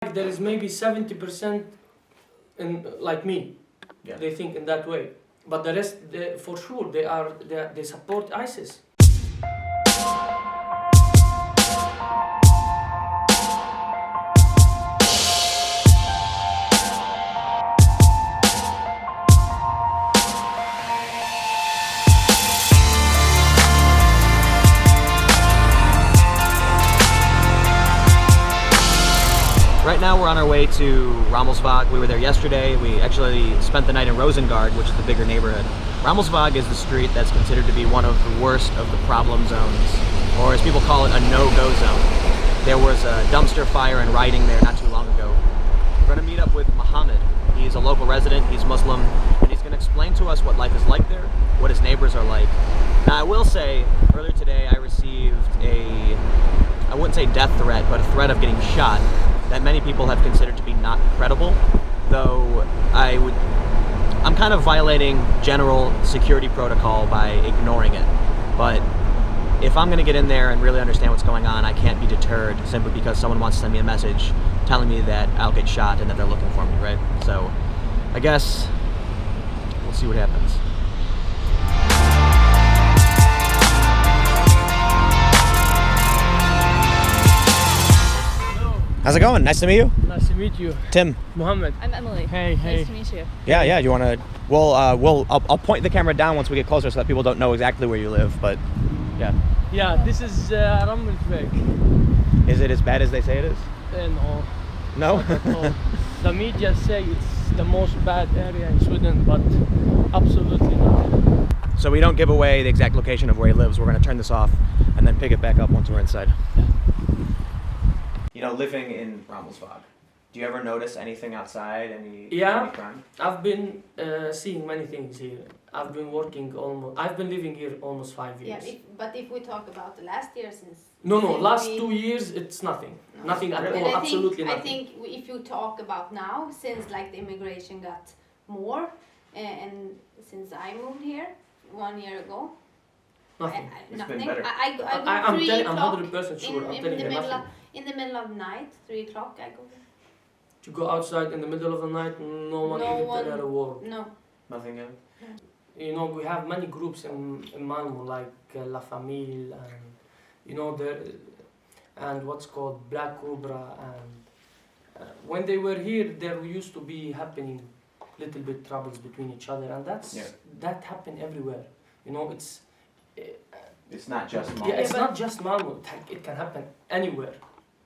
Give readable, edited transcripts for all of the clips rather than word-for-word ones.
There is maybe 70% in like me. Yeah. They think in that way, but the rest, for sure, they support ISIS. Right now we're on our way to Ramels Vag. We were there yesterday. We actually spent the night in Rosengard, which is the bigger neighborhood. Ramels Vag is the street that's considered to be one of the worst of the problem zones, or as people call it, a no-go zone. There was a dumpster fire and rioting there not too long ago. We're going to meet up with Mohammed. He's a local resident, he's Muslim, and he's going to explain to us what life is like there, what his neighbors are like. Now I will say, earlier today I received I wouldn't say death threat, but a threat of getting shot that many people have considered to be not credible, though I'm kind of violating general security protocol by ignoring it. But if I'm gonna get in there and really understand what's going on, I can't be deterred simply because someone wants to send me a message telling me that I'll get shot and that they're looking for me, right? So I guess we'll see what happens. How's it going? Nice to meet you. Nice to meet you. Tim. Mohammed. I'm Emily. Hey. Nice to meet you. Yeah. You want to? I'll point the camera down once we get closer so that people don't know exactly where you live. But yeah. Yeah, this is Ramels Vag. Is it as bad as they say it is? No. No. Not at all. The media say it's the most bad area in Sweden, but absolutely not. So we don't give away the exact location of where he lives. We're going to turn this off and then pick it back up once we're inside. You know, living in Ramels Vag, do you ever notice anything outside, any crime? I've been seeing many things here. I've been living here almost 5 years. Yeah, but if we talk about the last year since... Last 2 years, it's nothing. No. Nothing at all, absolutely nothing. I think if you talk about now, since like the immigration got more, and since I moved here 1 year ago, nothing. Nothing. Been better. I'm 100% sure. I'm telling you, nothing. In the middle of the night, 3 o'clock, I go there. To go outside in the middle of the night, no one even tell her a word. No. Nothing yet? No. You know, we have many groups in Malmo, like La Famille, and you know, and what's called Black Cobra, and when they were here, there used to be happening little bit troubles between each other, and that happened everywhere. You know, it's not just Malmo. Yeah, it's not just Malmo. It can happen anywhere.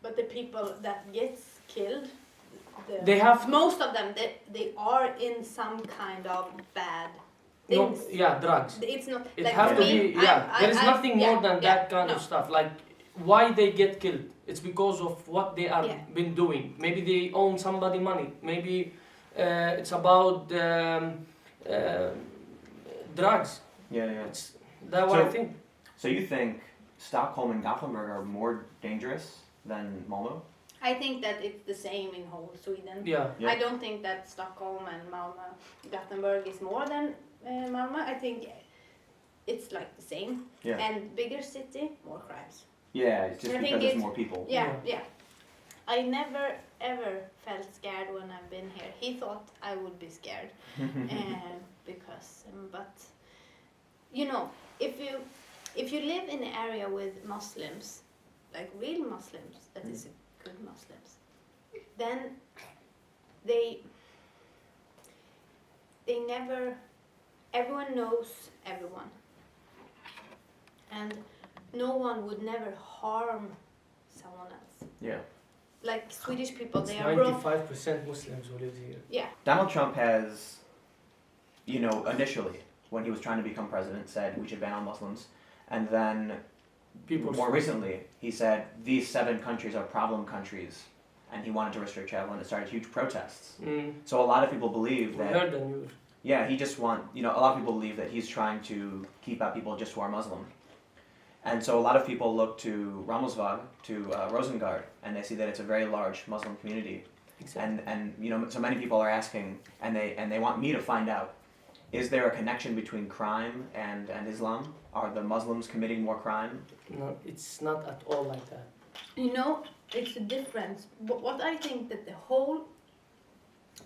But the people that gets killed, most of them, they are in some kind of bad things. No, yeah, drugs. It's not. It like have to me, be. There is nothing more than that kind of stuff. Like why they get killed? It's because of what they are been doing. Maybe they own somebody money. Maybe it's about drugs. That's what I think. So you think Stockholm and Gothenburg are more dangerous than Malmo? I think that it's the same in whole Sweden. Yeah. I don't think that Stockholm and Malmo, Gothenburg is more than Malmo. I think it's like the same. Yeah. And bigger city, more crimes. Yeah, it's just because there's more people. Yeah. I never ever felt scared when I've been here. He thought I would be scared, but you know, if you live in an area with Muslims, like real Muslims, that is good Muslims, then everyone knows everyone, and no one would never harm someone else. Yeah. Like Swedish people, it's they are 95% Muslims who live here. Yeah. Donald Trump has, initially, when he was trying to become president, said we should ban all Muslims. And then, more recently, he said these 7 countries are problem countries. And he wanted to restrict travel, and it started huge protests. So a lot of people believe that... We heard the news. Yeah, a lot of people believe that he's trying to keep out people just who are Muslim. And so a lot of people look to Ramels Vag, to Rosengard, and they see that it's a very large Muslim community. Exactly. And so many people are asking, and they want me to find out, is there a connection between crime and Islam? Are the Muslims committing more crime? No, it's not at all like that. You know, it's a difference. But what I think that the whole,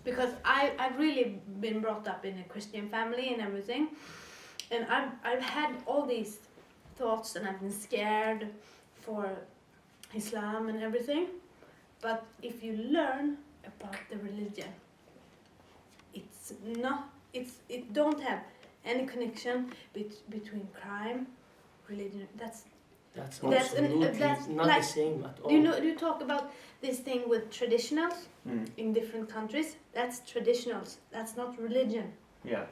because I've really been brought up in a Christian family and everything, and I've had all these thoughts and I've been scared for Islam and everything. But if you learn about the religion, it don't have any connection between crime, religion. That's absolutely not like, the same at all. you talk about this thing with traditionals in different countries. That's traditionals. That's not religion. Yeah.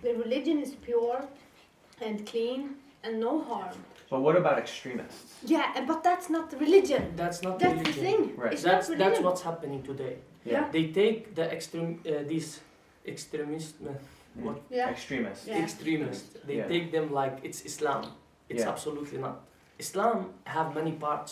The religion is pure and clean and no harm. But what about extremists? Yeah, but that's not the religion. That's not That's religion. the thing. Right. It's That's not religion. what's happening today. Yeah. They take the these extremists, Yeah. Extremists. Yeah. extremists. They Yeah. take them like it's Islam. It's Yeah. absolutely not. Islam have many parts.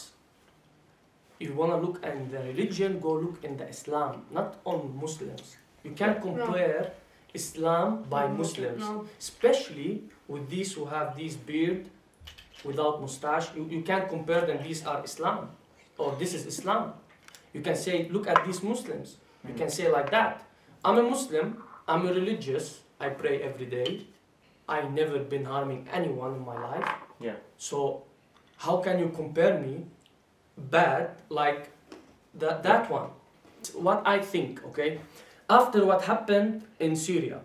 If you wanna look in the religion, go look in the Islam, not on Muslims. You can't Yeah. compare Islam by No, Muslims, no. especially with these who have this beard without mustache. You can't compare them. These are Islam, or this is Islam. You can say, look at these Muslims. You can say like that. I'm a Muslim. I'm a religious. I pray every day. I never been harming anyone in my life. Yeah. So, how can you compare me bad like that one? What I think, okay? After what happened in Syria,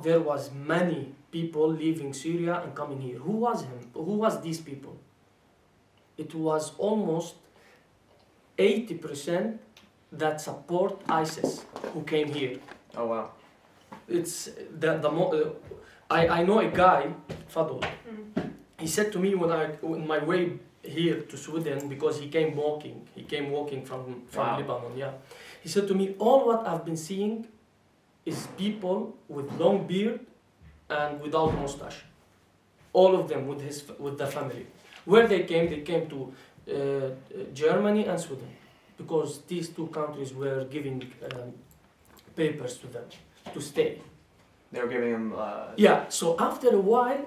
there was many people leaving Syria and coming here. Who was him? Who was these people? It was almost 80% that support ISIS who came here. Oh wow. It's I know a guy, Fadol. He said to me on my way here to Sweden, because he came walking from Wow. Lebanon. Yeah, he said to me, all what I've been seeing is people with long beard and without mustache. All of them with the family. Where they came to Germany and Sweden, because these two countries were giving papers to them to stay. They were giving him. Yeah. So after a while,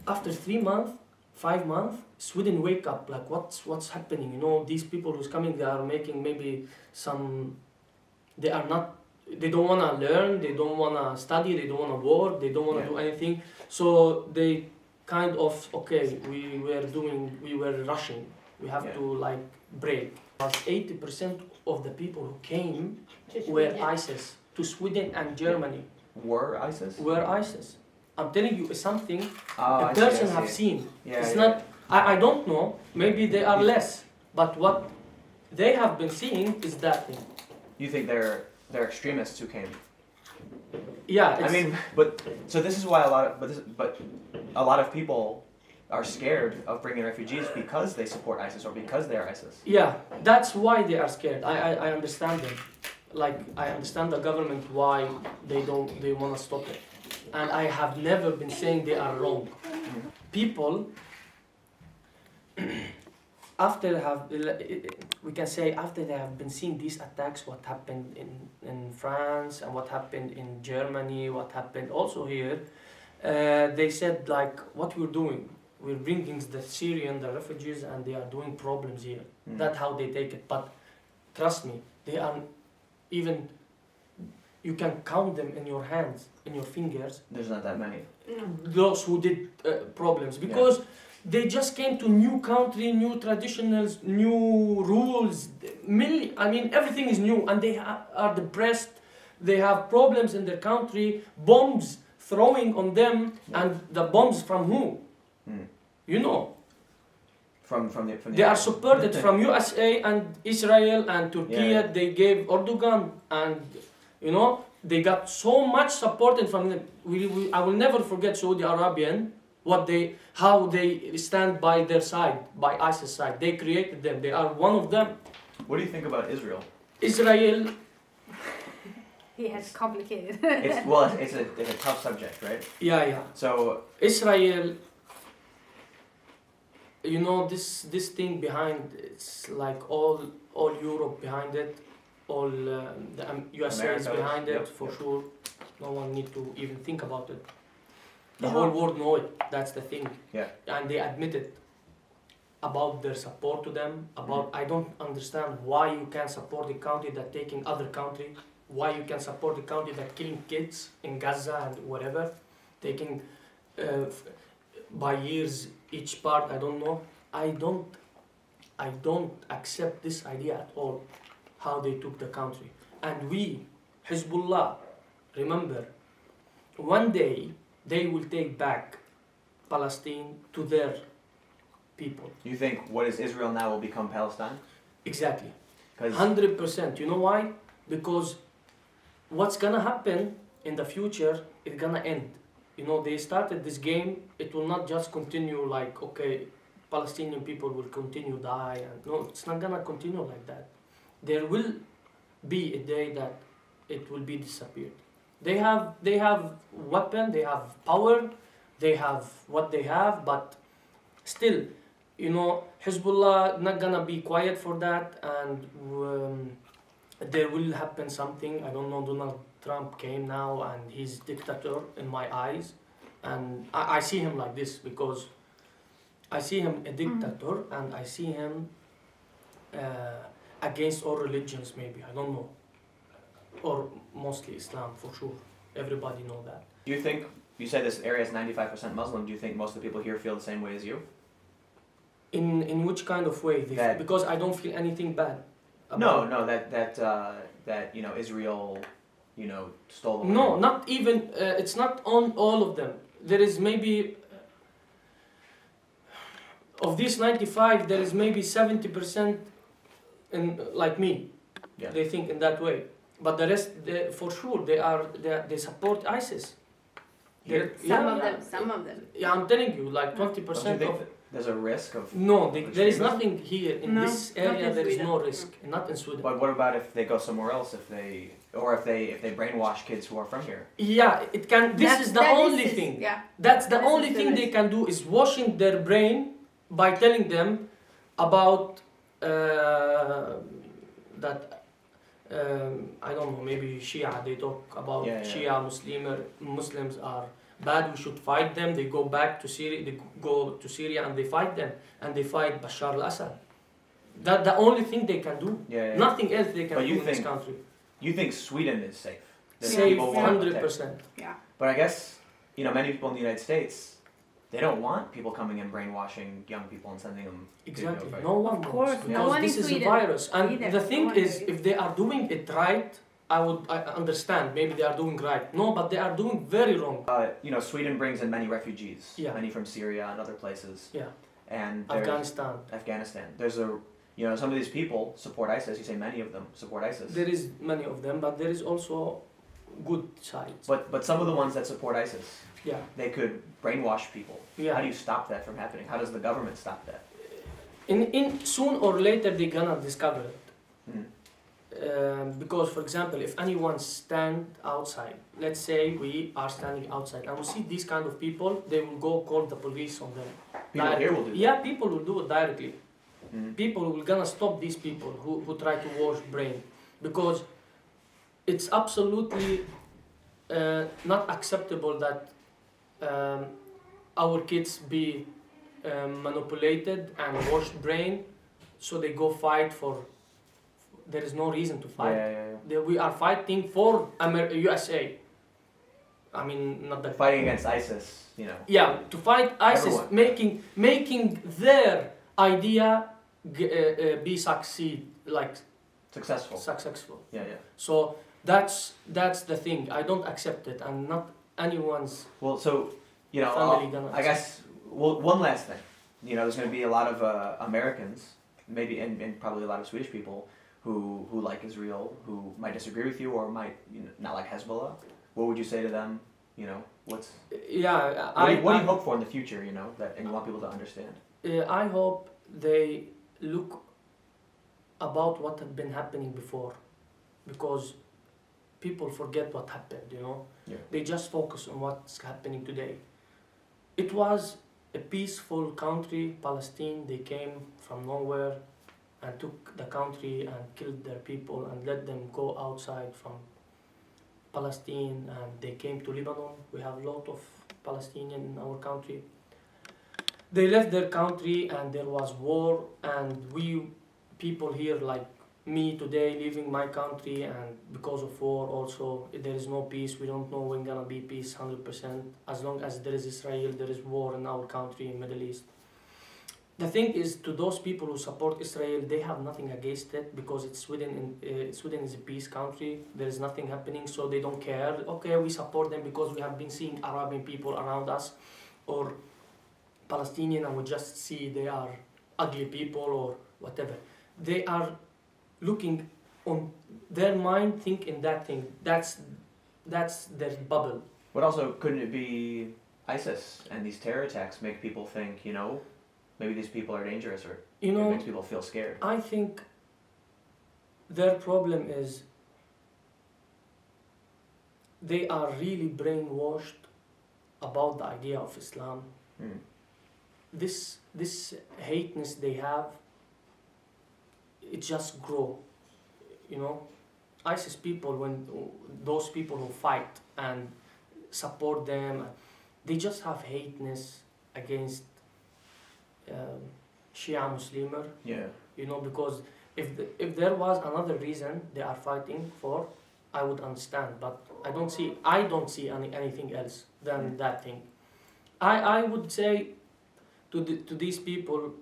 after 3 months, 5 months, Sweden wake up like what's happening? You know, these people who's coming, they are making maybe some. They are not. They don't wanna learn. They don't wanna study. They don't wanna work. They don't wanna do anything. So they kind of we were rushing. We have to like break. But 80% of the people who came were ISIS to Sweden and Germany. Were ISIS? Were ISIS. I'm telling you, it's something Oh, a person have seen. Yeah, It's yeah. not. I don't know. Maybe they are less, but what they have been seeing is that thing. You think they're extremists who came? Yeah. I mean, but so this is why a lot of people are scared of bringing refugees because they support ISIS or because they are ISIS. Yeah, that's why they are scared. I understand them. Like I understand the government why they want to stop it, and I have never been saying they are wrong. People after we can say after they have been seeing these attacks, what happened in France and what happened in Germany, what happened also here, they said like what we're doing. We're bringing the refugees, and they are doing problems here. That's how they take it. But trust me, they are even. You can count them in your hands, in your fingers. There's not that many. Those who did problems, because they just came to new country, new traditionals, new rules. I mean, everything is new, and they are depressed. They have problems in their country. Bombs throwing on them, and the bombs from who? You know, From they are supported from USA and Israel and Turkey. Yeah. They gave Erdogan, and you know they got so much support from them. I will never forget Saudi Arabian, how they stand by their side, by ISIS side. They created them. They are one of them. What do you think about Israel? Israel. He has complicated. It's a tough subject, right? Yeah. So Israel. You know this thing behind, it's like all Europe behind it, all the USA is behind it for sure. No one need to even think about it. The whole world know it. That's the thing. Yeah. And they admit it. about their support to them. About I don't understand why you can support the country that taking other country. Why you can support the country that killing kids in Gaza and whatever, taking by years each part. I don't know. I don't accept this idea at all. How they took the country, and we, Hezbollah, remember, one day they will take back Palestine to their people. You think what is Israel now will become Palestine? Exactly. 'Cause 100%. You know why? Because what's gonna happen in the future is gonna end. You know, they started this game. It will not just continue like, okay, Palestinian people will continue die. And no, it's not gonna continue like that. There will be a day that it will be disappeared. They have weapon, they have power, they have what they have, but still, you know, Hezbollah not gonna be quiet for that, and there will happen something. I don't know. Donald Trump came now, and he's dictator in my eyes, and I see him like this because I see him a dictator, and I see him against all religions. Maybe I don't know, or mostly Islam for sure. Everybody know that. do you think you said this area is 95% Muslim? Do you think most of the people here feel the same way as you? In which kind of way? That- Because I don't feel anything bad. No, that you know Israel, you know, stole the No, land. not even. It's not on all of them. There is maybe of these 95. There is maybe 70% in like me. Yeah. They think in that way. But the rest, for sure, they support ISIS. Here? Some of them. Yeah, I'm telling you, like Don't you 20% think of. that there's a risk of? No, there is extremism? nothing here in No, this not area. in There is Sweden. no risk, not in Sweden. But what about if they go somewhere else? If they brainwash kids who are from here? Yeah, it can. This is the only thing. Yeah. That's the This only is the thing risk. they can do is washing their brain by telling them about that. I don't know. Maybe Shia. They talk about Yeah. Shia Muslims are bad. We should fight them. They go back to Syria. They go to Syria and they fight them and they fight Bashar al-Assad. That the only thing they can do. Yeah. Nothing else they can But do you in this think- country. You think Sweden is safe? That Safe, people want to 100%. Yeah. But I guess, you know, many people in the United States, they don't want people coming and brainwashing young people and sending them. Exactly. to No one Of knows course, no because one this in is a Sweden virus. And either. the thing No one is, knows. if they are doing it right, I understand. Maybe they are doing right. No, but they are doing very wrong. You know, Sweden brings in many refugees, Yeah. many from Syria and other places. Yeah. And there's Afghanistan. There's a, you know, some of these people support ISIS. You say many of them support ISIS. There is many of them, but there is also good sides. But some of the ones that support ISIS, Yeah. they could brainwash people. Yeah. How do you stop that from happening? How does the government stop that? In soon or later they're gonna discover it. Hmm. Because, for example, if anyone stand outside, let's say we are standing outside and we see these kind of people, they will go call the police on them. People here will do that. Yeah, people will do it directly. Mhm. People will gonna stop these people who try to wash brain, because it's absolutely not acceptable that our kids be manipulated and washed brain, so they go fight for. There is no reason to fight. We are fighting for USA. I mean, not that. Fighting against ISIS, you know. Yeah, to fight ISIS, Everyone. making their idea be successful. Yeah. So that's the thing. I don't accept it, and not anyone's. Well, so, you know, Family gonna I guess, well, one last thing. You know, there's going to be a lot of Americans, maybe, and probably a lot of Swedish people who like Israel, who might disagree with you or might, you know, not like Hezbollah. What would you say to them? You know, what do you hope for in the future, you know, and you want people to understand? I hope they look about what had been happening before, because people forget what happened, you know. Yeah. They just focus on what's happening today. It was a peaceful country, Palestine. They came from nowhere and took the country and killed their people and let them go outside from Palestine, and they came to Lebanon. We have a lot of Palestinians in our country. they left their country and there was war, and we people here like me today leaving my country, and because of war also there is no peace. We don't know when gonna be peace 100%. As long as there is Israel, there is war in our country in Middle East. The thing is, to those people who support Israel, they have nothing against it because it's Sweden is a peace country. There is nothing happening, so they don't care. Okay, we support them because we have been seeing Arabian people around us, or Palestinian, and we just see they are ugly people or whatever. They are looking on their mind, thinking that thing. That's their bubble. But also, couldn't it be ISIS and these terror attacks make people think, you know, maybe these people are dangerous, or You it know, makes people feel scared? I think their problem is they are really brainwashed about the idea of Islam. Mm. This hateness they have, it just grow. You know, ISIS people, when those people who fight and support them, they just have hateness against Shia Muslimer. Yeah. You know, because if there was another reason they are fighting for, I would understand, but I don't see anything else than that thing. I would say to these people,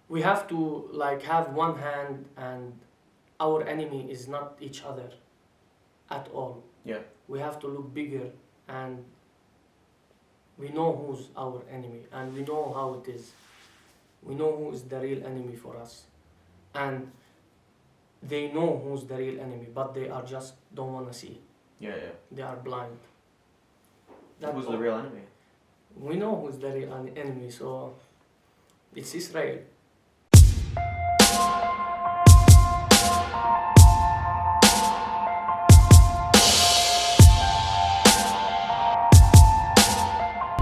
we have to like have one hand, and our enemy is not each other at all. Yeah. We have to look bigger, and we know who's our enemy, and we know how it is. We know who is the real enemy for us, and they know who's the real enemy, but they are just don't want to see. Yeah, yeah. They are blind. Who's the real enemy? We know who's the real enemy, so it's Israel.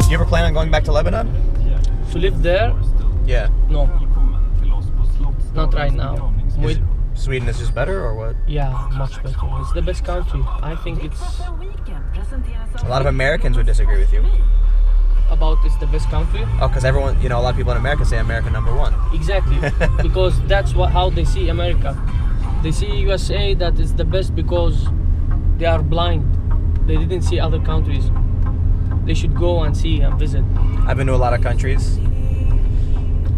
You ever plan on going back to Lebanon? To live there? Yeah. No. Not right now. Sweden is just better, or what? Yeah, much better. It's the best country. I think it's A lot of Americans would disagree with you. about it's the best country. Oh, because everyone, you know, a lot of people in America say America #1. Exactly, because that's how they see America. They see USA that is the best because they are blind. They didn't see other countries. They should go and see and visit. I've been to a lot of countries.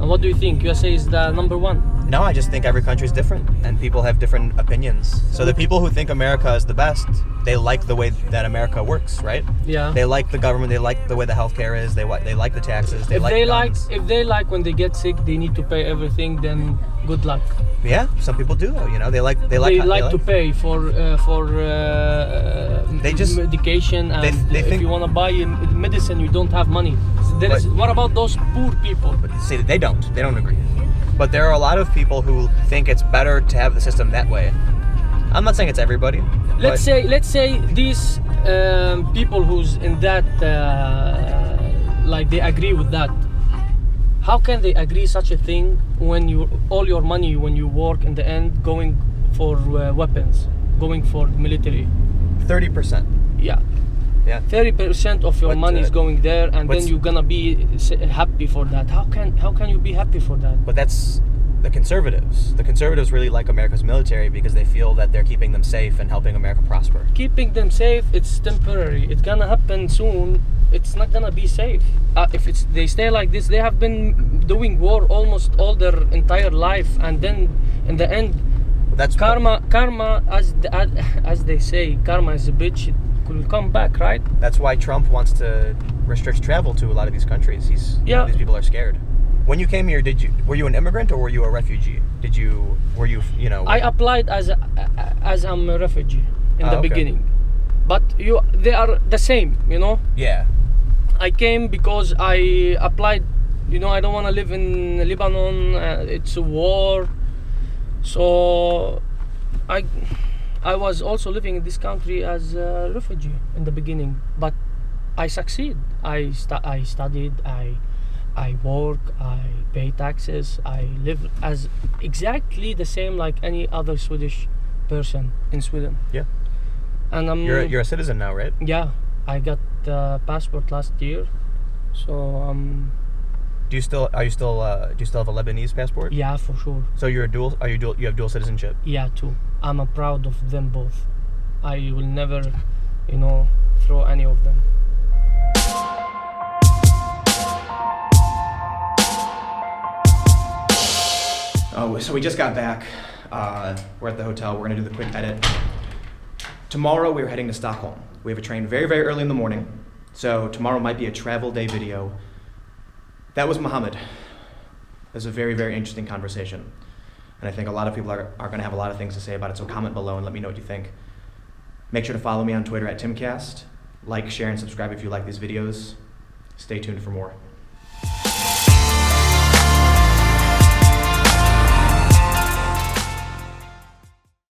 And what do you think? USA is the #1? No, I just think every country is different, and people have different opinions. So the people who think America is the best, they like the way that America works, right? Yeah. They like the government. They like the way the healthcare is. They like the taxes. They like guns. If they like when they get sick, they need to pay everything. Then good luck. Yeah, some people do. You know, they like to pay for They just- medication, and they if think- you want to buy medicine, you don't have money. What about those poor people? But see, they don't agree. But there are a lot of people who think it's better to have the system that way. I'm not saying it's everybody. Let's say these people who's in that like they agree with that. How can they agree such a thing when all your money when you work in the end going for weapons, going for military? 30%. Yeah. Yeah. 30% of your But, money is going there, and then what's- you're gonna be happy for that. How can you be happy for that? But that's the conservatives. The conservatives really like America's military because they feel that they're keeping them safe and helping America prosper. Keeping them safe, it's temporary. It's gonna happen soon. It's not gonna be safe. If they stay like this, they have been doing war almost all their entire life, and then in the end, That's karma, as they say, karma is a bitch. It will come back, right? That's why Trump wants to restrict travel to a lot of these countries. You know, these people are scared. When you came here, were you an immigrant or were you a refugee? Were you know? I applied as I'm a refugee in the okay. beginning, but they are the same, you know. Yeah. I came because I applied. You know, I don't want to live in Lebanon. It's a war, so I was also living in this country as a refugee in the beginning, but I succeed. I studied. I work, I pay taxes, I live as exactly the same like any other Swedish person in Sweden. Yeah. And You're a citizen now, right? Yeah, I got the passport last year, so Do you still have a Lebanese passport? Yeah, for sure. So you have dual citizenship? Yeah, too. I'm proud of them both. I will never, throw any of them. Oh, so we just got back. We're at the hotel. We're gonna do the quick edit. Tomorrow we're heading to Stockholm. We have a train very, very early in the morning. So tomorrow might be a travel day video. That was Mohammed. It was a very, very interesting conversation. And I think a lot of people are gonna have a lot of things to say about it, so comment below and let me know what you think. Make sure to follow me on Twitter at Timcast. Like, share, and subscribe if you like these videos. Stay tuned for more.